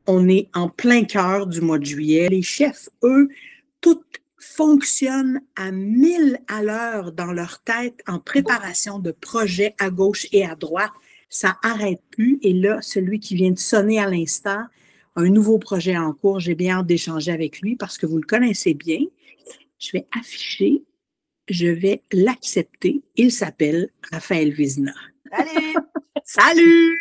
On est en plein cœur du mois de juillet. Les chefs, eux, tout fonctionne à 1000 à l'heure dans leur tête en préparation de projets à gauche et à droite. Ça n'arrête plus. Et là, celui qui vient de sonner à l'instant, un nouveau projet en cours, j'ai bien hâte d'échanger avec lui parce que vous le connaissez bien. Je vais afficher, je vais l'accepter. Il s'appelle Raphaël Vizina. Salut! Salut!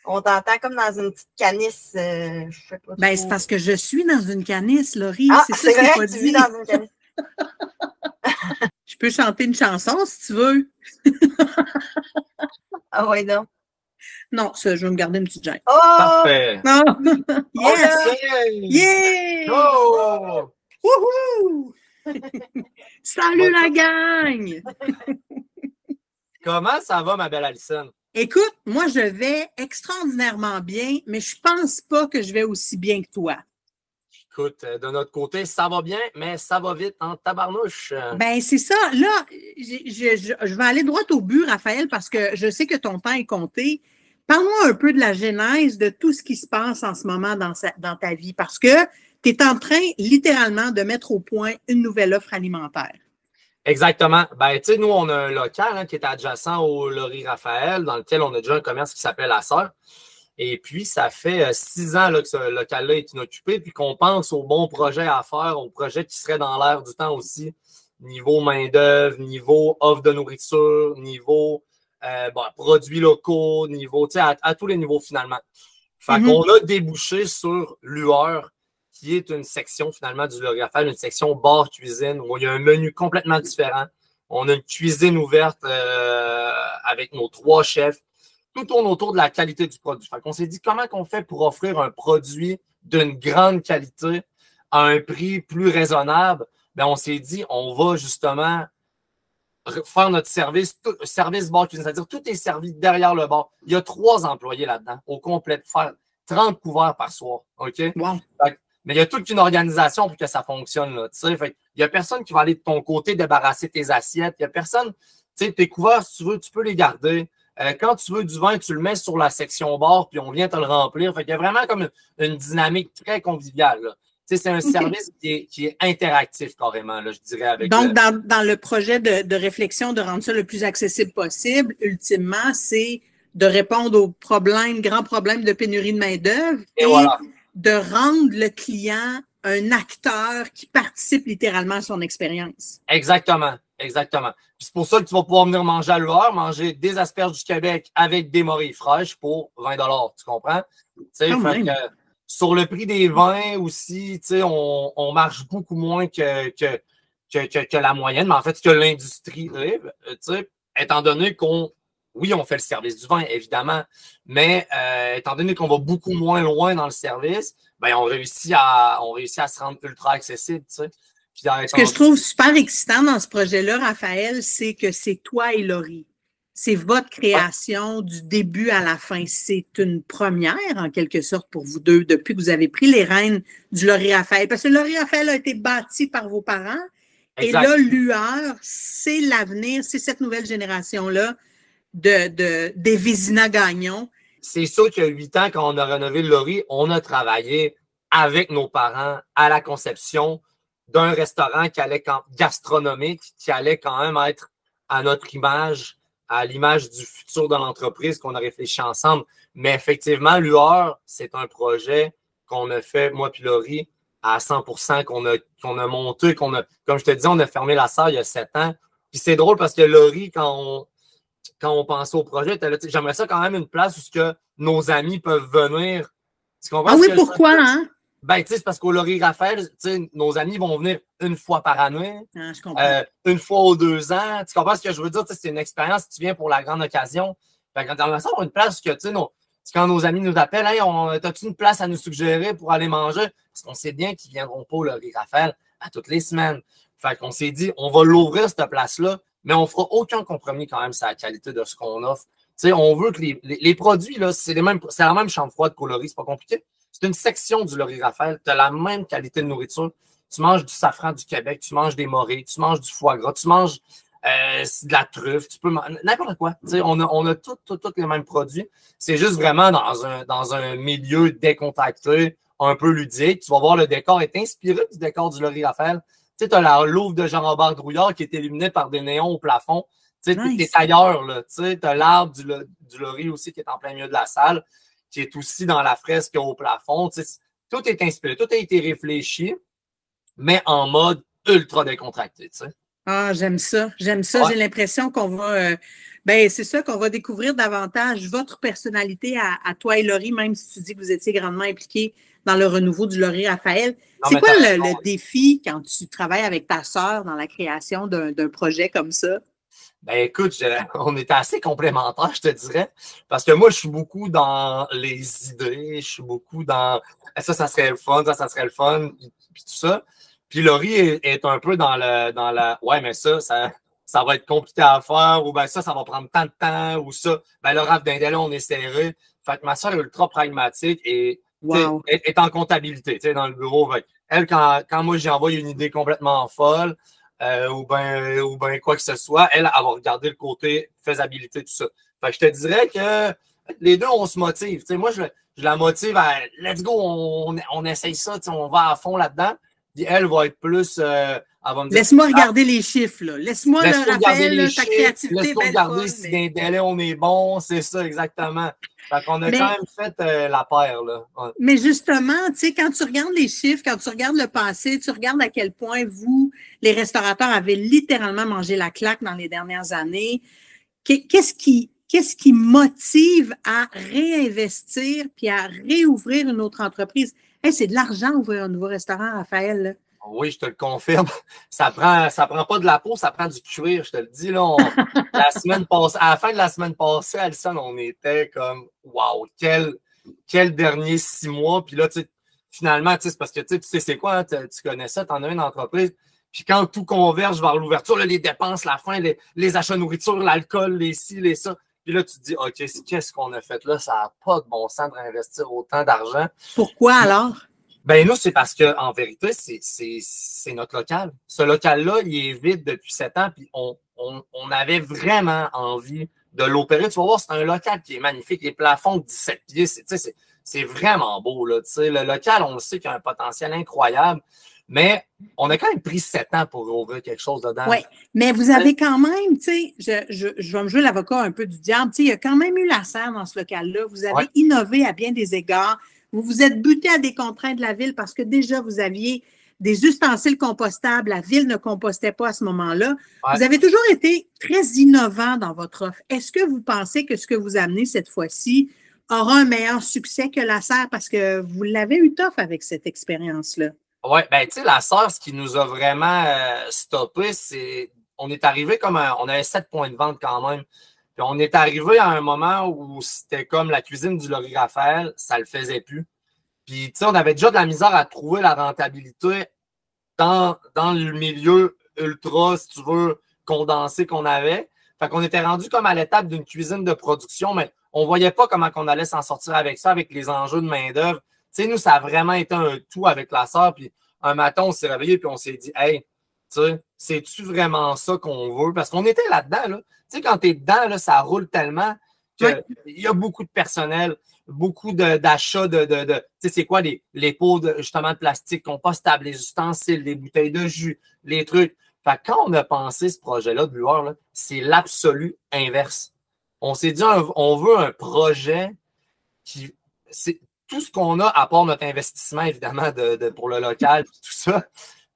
On t'entend comme dans une petite canisse. Je sais pas Ben, c'est parce que je suis dans une canisse, Laurie. Ah, c'est ça vrai, pas tu dit. vis dans une canisse. Je peux chanter une chanson si tu veux. Ah oui, donc. Non, ça, je vais me garder une petite gêne. Oh! Parfait. Non. Yes! Okay. Yeah! Go! Wouhou! Salut la gang! Comment ça va, ma belle Alison? Écoute, moi, je vais extraordinairement bien, mais je pense pas que je vais aussi bien que toi. Écoute, de notre côté, ça va bien, mais ça va vite en tabarnouche. Ben, c'est ça. Là, je vais aller droit au but, Raphaël, parce que je sais que ton temps est compté. Parle-moi un peu de la genèse de tout ce qui se passe en ce moment dans ta vie, parce que tu es en train, littéralement, de mettre au point une nouvelle offre alimentaire. Exactement. Ben, tu sais, nous, on a un local qui est adjacent au Laurie Raphaël, dans lequel on a déjà un commerce qui s'appelle La Sœur. Et puis, ça fait 6 ans là, que ce local-là est inoccupé, puis qu'on pense aux bons projets à faire, aux projets qui seraient dans l'air du temps aussi, niveau main-d'œuvre, niveau offre de nourriture, niveau produits locaux, niveau, tu sais, à tous les niveaux finalement. Fait qu'on a débouché sur Lueur, qui est une section finalement du Laurie Raphaël, une section bar-cuisine, où il y a un menu complètement différent. On a une cuisine ouverte avec nos 3 chefs. Tout tourne autour de la qualité du produit. Fait qu'on s'est dit comment qu'on fait pour offrir un produit d'une grande qualité à un prix plus raisonnable. Ben, on s'est dit, on va justement faire notre service bar cuisine, c'est-à-dire tout est servi derrière le bar. Il y a 3 employés là-dedans, au complet, pour faire 30 couverts par soir. OK? Wow. Mais il y a toute une organisation pour que ça fonctionne. Là, fait, il n'y a personne qui va aller de ton côté débarrasser tes assiettes. Il n'y a personne, tu sais, tes couverts, si tu veux, tu peux les garder. Quand tu veux du vin, tu le mets sur la section bar, puis on vient te le remplir. Fait qu'il y a vraiment comme une dynamique très conviviale. Là. C'est un service qui est interactif carrément, là, je dirais. Avec donc, dans le projet de réflexion de rendre ça le plus accessible possible, ultimement, c'est de répondre aux grands problèmes de pénurie de main-d'œuvre et voilà. de rendre le client un acteur qui participe littéralement à son expérience. Exactement, exactement. C'est pour ça que tu vas pouvoir venir manger à Lueur, manger des asperges du Québec avec des morilles fraîches pour 20 $, tu comprends? Sur le prix des vins aussi, on marche beaucoup moins que la moyenne, mais en fait, ce que l'industrie étant donné oui, on fait le service du vin, évidemment, mais étant donné qu'on va beaucoup moins loin dans le service, ben, on réussit à se rendre ultra accessible, tu sais. Ce que je trouve super excitant dans ce projet-là, Raphaël, c'est que c'est toi et Laurie. C'est votre création du début à la fin. C'est une première, en quelque sorte, pour vous deux, depuis que vous avez pris les rênes du Laurie Raphaël. Parce que le Laurie Raphaël a été bâti par vos parents. Exact. Et là, Lueur, c'est l'avenir, c'est cette nouvelle génération-là des Vizina Gagnon. C'est sûr qu'il y a 8 ans, quand on a rénové le Laurie, on a travaillé avec nos parents à la conception d'un restaurant gastronomique qui allait quand même être à notre image, à l'image du futur de l'entreprise qu'on a réfléchi ensemble. Mais effectivement, Lueur, c'est un projet qu'on a fait, moi puis Laurie, à 100%, qu'on a monté, comme je te dis, on a fermé la salle il y a 7 ans. Puis c'est drôle parce que Laurie, quand on pensait au projet, j'aimerais ça quand même une place où que nos amis peuvent venir. Ah oui, pourquoi, hein? Ben, tu sais, c'est parce qu'au Laurie Raphaël, nos amis vont venir une fois par année. Ah, je comprends. Une fois aux 2 ans. Tu comprends ce que je veux dire? C'est une expérience, tu viens pour la grande occasion. Fait quand on va avoir une place que, quand nos amis nous appellent, hey, as-tu une place à nous suggérer pour aller manger? Parce qu'on sait bien qu'ils ne viendront pas au Laurie Raphaël à toutes les semaines. Fait qu'on s'est dit, on va l'ouvrir, cette place-là, mais on ne fera aucun compromis quand même sur la qualité de ce qu'on offre. T'sais, on veut que les produits, là, c'est la même chambre froide qu'au Laurie, c'est pas compliqué. C'est une section du Laurie Raphaël. Tu as la même qualité de nourriture. Tu manges du safran du Québec, tu manges des morilles, tu manges du foie gras, tu manges c'est de la truffe, tu peux n'importe quoi. On a tous les mêmes produits. C'est juste vraiment dans un milieu décontracté, un peu ludique. Tu vas voir, le décor est inspiré du décor du Laurie Raphaël. Tu sais, tu as la louve de Jean-Robert Drouillard qui est illuminée par des néons au plafond. Tu sais, t'es ailleurs, là. Tu sais, t'as l'arbre du Laurie aussi qui est en plein milieu de la salle, qui est aussi dans la fresque au plafond. Tu sais, tout est inspiré, tout a été réfléchi, mais en mode ultra décontracté, tu sais. Ah, j'aime ça. J'aime ça. Ouais. J'ai l'impression qu'on va... c'est ça qu'on va découvrir davantage votre personnalité à toi et Laurie, même si tu dis que vous étiez grandement impliqués dans le renouveau du Laurie Raphaël. C'est quoi le défi quand tu travailles avec ta sœur dans la création d'un projet comme ça? Ben écoute, on est assez complémentaires, je te dirais, parce que moi, je suis beaucoup dans les idées, je suis beaucoup dans ça serait le fun, ça serait le fun, puis tout ça. Puis Laurie est un peu dans la ouais, mais ça va être compliqué à faire, ou ben ça va prendre tant de temps, ou ça, ben le raf d'un délai, on est serré. Fait que ma soeur est ultra pragmatique et est en comptabilité, tu sais, dans le bureau. Elle, quand moi j'y envoie une idée complètement folle, ou ben quoi que ce soit, elle va regarder le côté faisabilité, tout ça. Fait que je te dirais que les deux, on se motive. Tu sais, moi, je la motive à let's go, on essaye ça, on va à fond là-dedans. Puis elle va être plus. Elle va me dire, laisse-moi regarder les chiffres, là. Laisse-moi le rappel, ta créativité. Laisse-moi regarder si d'un délai on est bon, c'est ça, exactement. Fait qu'on a quand même fait la paire, là. Ouais. Mais justement, tu sais, quand tu regardes les chiffres, quand tu regardes le passé, tu regardes à quel point vous, les restaurateurs, avez littéralement mangé la claque dans les dernières années. Qu'est-ce qui motive à réinvestir puis à réouvrir une autre entreprise? Hey, c'est de l'argent ouvrir un nouveau restaurant, Raphaël, là. Oui, je te le confirme. Ça prend pas de la peau, ça prend du cuir, je te le dis. Là, la semaine passée, à la fin de la semaine passée, Alison, on était comme wow, quel dernier 6 mois. Puis là, finalement, c'est parce que tu sais c'est quoi, hein, tu connais ça, tu en as une entreprise. Puis quand tout converge vers l'ouverture, là, les dépenses, la fin, les achats de nourriture, l'alcool, les ci, les ça. Puis là, tu te dis, OK, qu'est-ce qu'on a fait là? Ça n'a pas de bon sens de réinvestir autant d'argent. Pourquoi alors? Ben nous, c'est parce qu'en vérité, c'est notre local. Ce local-là, il est vide depuis 7 ans, puis on avait vraiment envie de l'opérer. Tu vas voir, c'est un local qui est magnifique. Les plafonds de 17 pieds, c'est vraiment beau, là. Tu sais, le local, on le sait qu'il a un potentiel incroyable, mais on a quand même pris 7 ans pour ouvrir quelque chose dedans. Oui, mais vous avez quand même, tu sais, je vais me jouer l'avocat un peu du diable, tu sais, il y a quand même eu la serre dans ce local-là. Vous avez innové à bien des égards. Vous vous êtes buté à des contraintes de la ville parce que déjà, vous aviez des ustensiles compostables. La ville ne compostait pas à ce moment-là. Ouais. Vous avez toujours été très innovant dans votre offre. Est-ce que vous pensez que ce que vous amenez cette fois-ci aura un meilleur succès que la serre parce que vous l'avez eu tough avec cette expérience-là? Oui, ben tu sais, la serre, ce qui nous a vraiment stoppé, c'est on est arrivé on avait 7 points de vente quand même. Puis on est arrivé à un moment où c'était comme la cuisine du Laurie Raphaël, ça le faisait plus. Puis, tu sais, on avait déjà de la misère à trouver la rentabilité dans le milieu ultra, si tu veux, condensé qu'on avait. Fait qu'on était rendu comme à l'étape d'une cuisine de production, mais on voyait pas comment on allait s'en sortir avec ça, avec les enjeux de main-d'œuvre. Tu sais, nous, ça a vraiment été un tout avec la sœur. Puis un matin, on s'est réveillé puis on s'est dit, hey, tu sais, c'est-tu vraiment ça qu'on veut? Parce qu'on était là-dedans, là. Tu sais, quand tu es dedans, là, ça roule tellement qu'il y a beaucoup de personnel, beaucoup d'achats de tu sais, c'est quoi les pots justement de plastique compostables, les ustensiles, les bouteilles de jus, les trucs. Fait que quand on a pensé ce projet-là de Blueur, là, c'est l'absolu inverse. On s'est dit, on veut un projet qui... C'est tout ce qu'on a, à part notre investissement, évidemment, pour le local, tout ça,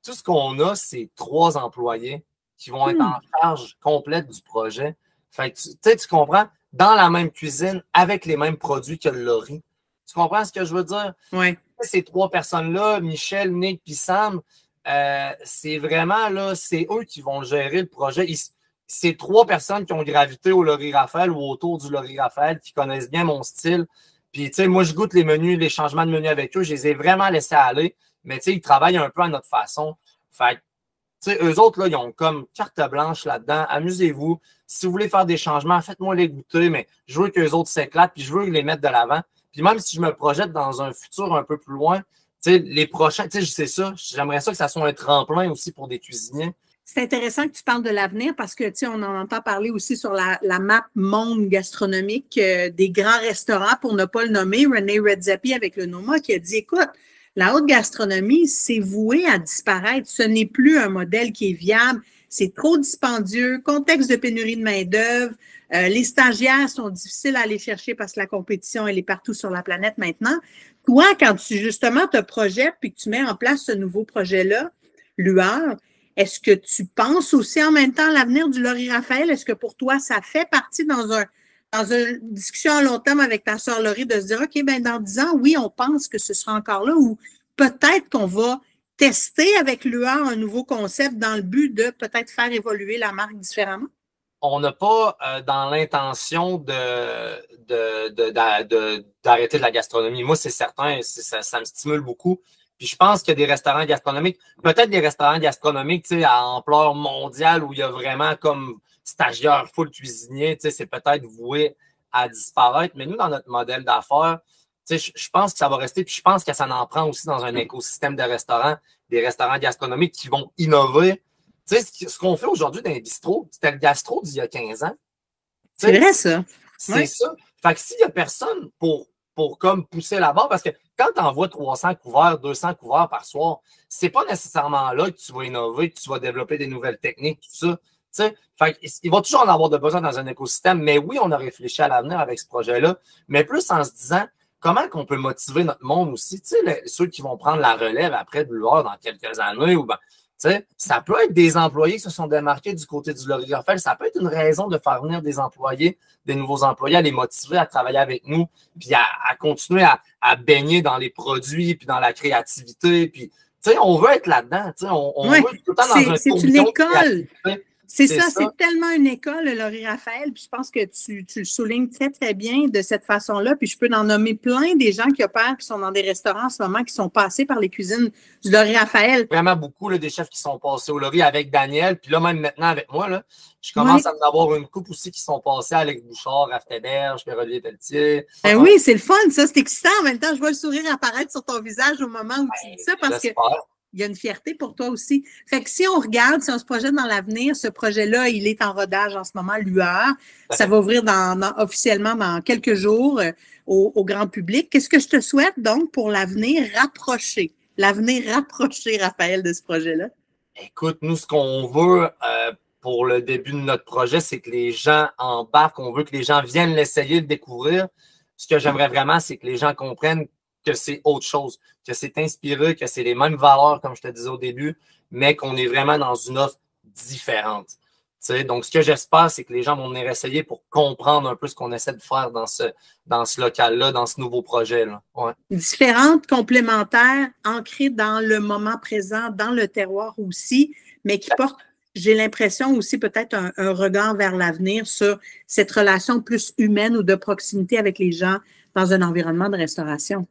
tout ce qu'on a, c'est 3 employés qui vont être en charge complète du projet. Fait que tu comprends? Dans la même cuisine, avec les mêmes produits que le Laurie. Tu comprends ce que je veux dire? Oui. Ces 3 personnes-là, Michel, Nick et Sam, c'est vraiment, là, c'est eux qui vont gérer le projet. C'est 3 personnes qui ont gravité au Laurie Raphaël ou autour du Laurie Raphaël, qui connaissent bien mon style. Puis, tu sais, moi, je goûte les menus, les changements de menus avec eux. Je les ai vraiment laissés aller. Mais, tu sais, ils travaillent un peu à notre façon. Fait tu sais, eux autres, là, ils ont comme carte blanche là-dedans. Amusez-vous. Si vous voulez faire des changements, faites-moi les goûter, mais je veux qu'eux autres s'éclatent, puis je veux les mettre de l'avant. Puis même si je me projette dans un futur un peu plus loin, tu sais, les prochains, tu sais, c'est ça, j'aimerais ça que ça soit un tremplin aussi pour des cuisiniers. C'est intéressant que tu parles de l'avenir parce que, tu sais, on en entend parler aussi sur la map monde gastronomique des grands restaurants, pour ne pas le nommer, René Redzepi avec le Noma qui a dit, écoute, la haute gastronomie, c'est voué à disparaître. Ce n'est plus un modèle qui est viable. C'est trop dispendieux, contexte de pénurie de main-d'œuvre. Les stagiaires sont difficiles à aller chercher parce que la compétition, elle est partout sur la planète maintenant. Toi, quand tu justement te projettes puis que tu mets en place ce nouveau projet-là, Lueur, est-ce que tu penses aussi en même temps à l'avenir du Laurie Raphaël? Est-ce que pour toi, ça fait partie dans une discussion à long terme avec ta sœur Laurie de se dire, OK, ben dans 10 ans, oui, on pense que ce sera encore là ou peut-être qu'on va tester avec Lueur un nouveau concept dans le but de peut-être faire évoluer la marque différemment? On n'a pas dans l'intention d'arrêter de la gastronomie. Moi, c'est certain, ça me stimule beaucoup. Puis je pense qu'il y a des restaurants gastronomiques, peut-être des restaurants gastronomiques, tu sais, à ampleur mondiale où il y a vraiment comme stagiaire full cuisinier, tu sais, c'est peut-être voué à disparaître. Mais nous, dans notre modèle d'affaires, tu sais, je pense que ça va rester. Puis je pense que ça en prend aussi dans un écosystème de restaurants, des restaurants gastronomiques qui vont innover. Tu sais, ce qu'on fait aujourd'hui dans les bistrots, c'était le gastro d'il y a 15 ans. C'est vrai, ça. C'est ça. Fait que s'il n'y a personne pour comme pousser la barre, parce que quand tu envoies 300 couverts, 200 couverts par soir, c'est pas nécessairement là que tu vas innover, que tu vas développer des nouvelles techniques, tout ça. Fait il va toujours en avoir de besoin dans un écosystème, mais oui, on a réfléchi à l'avenir avec ce projet-là, mais plus en se disant comment qu'on peut motiver notre monde aussi, ceux qui vont prendre la relève après de Lueur dans quelques années, ou ben, ça peut être des employés qui se sont démarqués du côté du Laurie Raphaël. Ça peut être une raison de faire venir des employés, des nouveaux employés, à les motiver à travailler avec nous, puis à continuer à baigner dans les produits, puis dans la créativité. Puis, on veut être là-dedans. On veut tout le temps dans un c'est une école. C'est ça, ça, c'est tellement une école, le Laurie Raphaël. Puis je pense que tu le soulignes très, très bien de cette façon-là. Puis je peux en nommer plein des gens qui opèrent, qui sont dans des restaurants en ce moment, qui sont passés par les cuisines du Laurie Raphaël. Vraiment beaucoup, là, des chefs qui sont passés au Laurie avec Daniel. Puis là, même maintenant avec moi, là, je commence à en avoir une couple aussi qui sont passés avec Bouchard, Raph Téberge, Pierre-Olivier Pelletier. Ben oui, c'est le fun, ça. C'est excitant. En même temps, je vois le sourire apparaître sur ton visage au moment où tu dis ça parce que il y a une fierté pour toi aussi. Fait que si on regarde, si on se projette dans l'avenir, ce projet-là, il est en rodage en ce moment, Lueur. Ça va ouvrir officiellement dans quelques jours au grand public. Qu'est-ce que je te souhaite donc pour l'avenir rapproché? L'avenir rapproché, Raphaël, de ce projet-là? Écoute, nous, ce qu'on veut pour le début de notre projet, c'est que les gens embarquent. On veut que les gens viennent l'essayer, le découvrir. Ce que j'aimerais vraiment, c'est que les gens comprennent que c'est autre chose, que c'est inspiré, que c'est les mêmes valeurs, comme je te disais au début, mais qu'on est vraiment dans une offre différente. Donc, ce que j'espère, c'est que les gens vont venir essayer pour comprendre un peu ce qu'on essaie de faire dans ce local-là, dans ce nouveau projet-là. Ouais. Différentes, complémentaires, ancrées dans le moment présent, dans le terroir aussi, mais qui portent, j'ai l'impression aussi peut-être un regard vers l'avenir sur cette relation plus humaine ou de proximité avec les gens dans un environnement de restauration.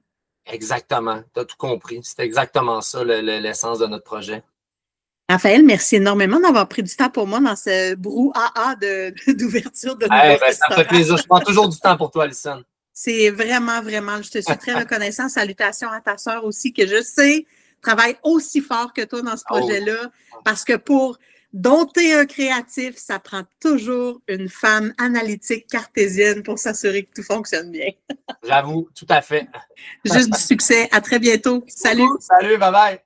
Exactement. Tu as tout compris. C'est exactement ça, l'essence de notre projet. Raphaël, merci énormément d'avoir pris du temps pour moi dans ce brouhaha d'ouverture de ben, ça me fait plaisir. Je prends toujours du temps pour toi, Alison. C'est vraiment, vraiment, je te suis très reconnaissante. Salutations à ta sœur aussi, que je sais travaille aussi fort que toi dans ce projet-là, parce que pour dompter un créatif, ça prend toujours une femme analytique cartésienne pour s'assurer que tout fonctionne bien. J'avoue, tout à fait. Juste du succès. À très bientôt. Salut. Salut, bye bye.